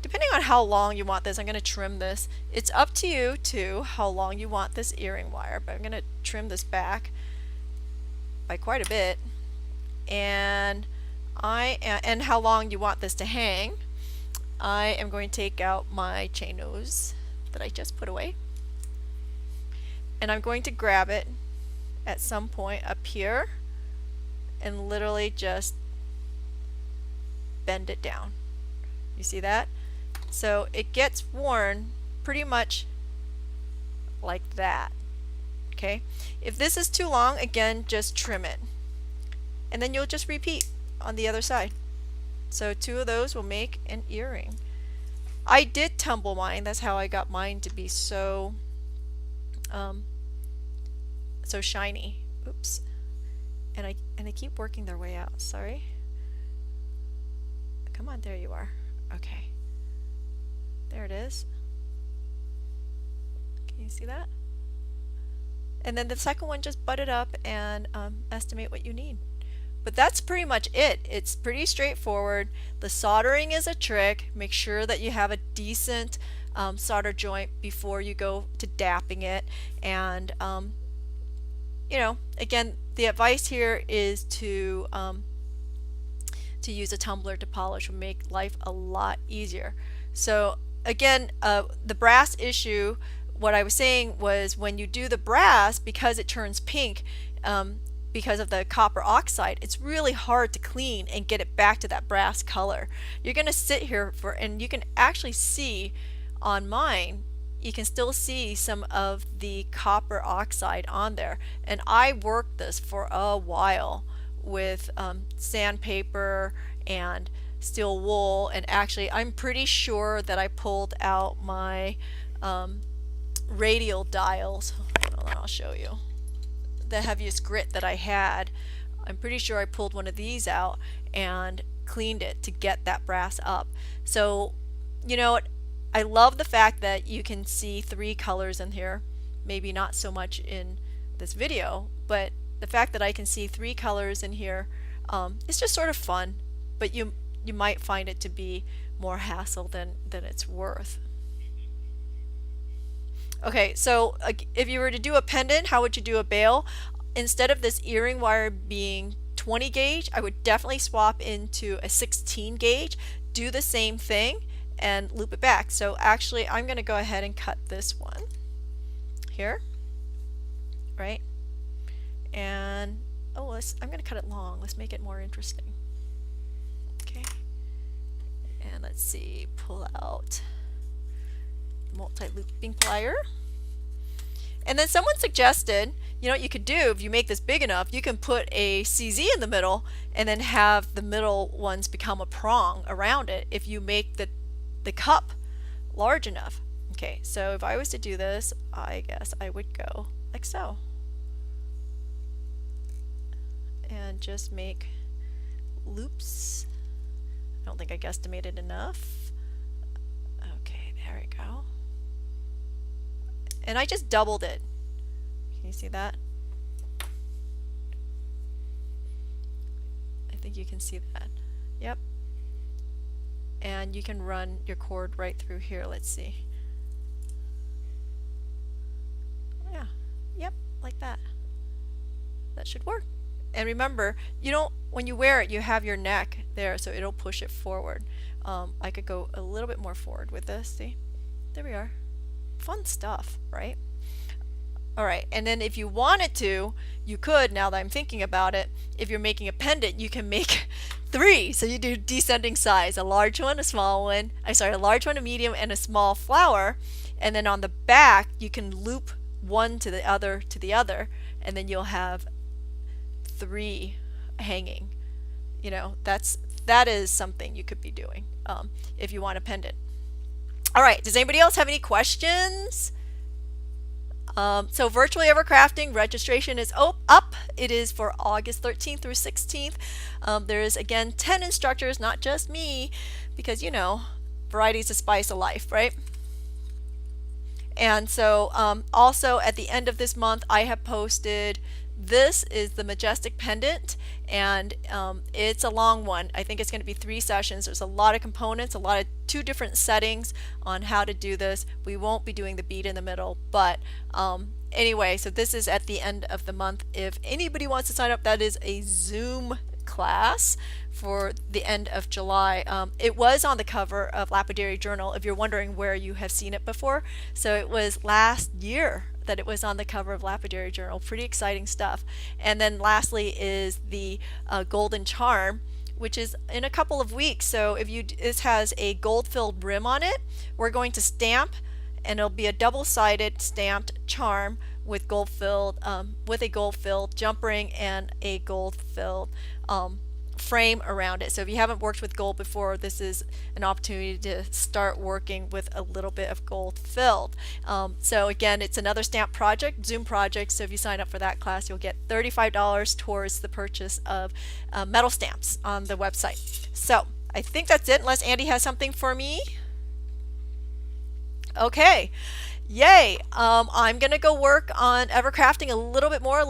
depending on how long you want this, I'm going to trim this. It's up to you too how long you want this earring wire, but I'm going to trim this back by quite a bit. And how long you want this to hang. I am going to take out my chain nose that I just put away, and I'm going to grab it at some point up here and literally just bend it down. You see that? So it gets worn pretty much like that. Okay, if this is too long, again, just trim it, and then you'll just repeat on the other side. So 2 of those will make an earring. I did tumble mine. That's how I got mine to be so so shiny. Oops. And they keep working their way out. Sorry. Come on, there you are. Okay. There it is. Can you see that? And then the second one, just butt it up and estimate what you need. But that's pretty much it. It's pretty straightforward. The soldering is a trick. Make sure that you have a decent solder joint before you go to dapping it. And you know, again, the advice here is to use a tumbler to polish. Will make life a lot easier. So again, the brass issue, what I was saying was when you do the brass, because it turns pink, because of the copper oxide, it's really hard to clean and get it back to that brass color. You're going to sit here and you can actually see on mine, you can still see some of the copper oxide on there. And I worked this for a while with sandpaper and steel wool, and actually I'm pretty sure that I pulled out my radial dials. Hold on, I'll show you. The heaviest grit that I had, I'm pretty sure I pulled one of these out and cleaned it to get that brass up. So you know, I love the fact that you can see 3 colors in here. Maybe not so much in this video, but the fact that I can see 3 colors in here, it's just sort of fun, but you might find it to be more hassle than it's worth. Okay, so if you were to do a pendant, how would you do a bail? Instead of this earring wire being 20 gauge, I would definitely swap into a 16 gauge, do the same thing, and loop it back. So actually, I'm going to go ahead and cut this one here, right? And oh, I'm going to cut it long. Let's make it more interesting. Okay, and let's see, pull out multi-looping plier. And then someone suggested, you know what you could do if you make this big enough, you can put a CZ in the middle and then have the middle ones become a prong around it if you make the cup large enough. Okay, so if I was to do this, I guess I would go like so. And just make loops. I don't think I guesstimated enough. Okay, there we go. And I just doubled it. Can you see that? I think you can see that. Yep. And you can run your cord right through here. Let's see. Yeah. Yep, like that. That should work. And remember, you don't, when you wear it, you have your neck there, so it'll push it forward. I could go a little bit more forward with this. See? There we are. Fun stuff, right? Alright, and then if you wanted to, you could, now that I'm thinking about it, if you're making a pendant, you can make 3. So you do descending size, a large one, a small one, a large one, a medium, and a small flower. and then on the back you can loop one to the other, and then you'll have 3 hanging. That is something you could be doing if you want a pendant. All right, does anybody else have any questions? So Virtually Ever Crafting registration is up. It is for August 13th through 16th. There is again 10 instructors, not just me, because variety is the spice of life, right? And so also at the end of this month, I have posted, this is the Majestic Pendant, and it's a long one. I think it's going to be 3 sessions. There's a lot of components, 2 different settings on how to do this. We won't be doing the bead in the middle, but anyway, so this is at the end of the month. If anybody wants to sign up, that is a Zoom class for the end of July. It was on the cover of Lapidary Journal, if you're wondering where you have seen it before. So it was last year that it was on the cover of Lapidary Journal. Pretty exciting stuff. And then lastly is the Golden Charm, which is in a couple of weeks. So this has a gold filled rim on it. We're going to stamp, and it'll be a double-sided stamped charm with gold filled with a gold filled jump ring and a gold filled frame around it. So if you haven't worked with gold before, this is an opportunity to start working with a little bit of gold filled. So again, it's another stamp project, Zoom project. So if you sign up for that class, you'll get $35 towards the purchase of metal stamps on the website. So I think that's it, unless Andy has something for me. Okay. Yay. I'm gonna go work on Evercrafting a little bit more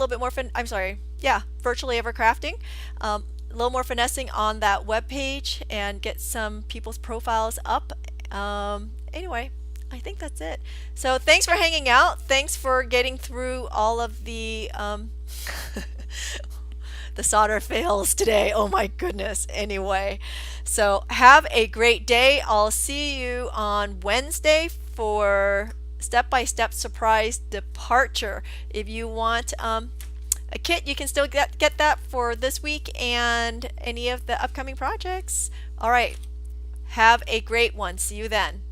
Virtually Evercrafting. A little more finessing on that web page and get some people's profiles up. Anyway, I think that's it. So thanks for hanging out. Thanks for getting through all of the the solder fails today. Oh my goodness. Anyway, so have a great day. I'll see you on Wednesday for step-by-step surprise departure. If you want a kit, you can still get that for this week and any of the upcoming projects. All right, have a great one. See you then.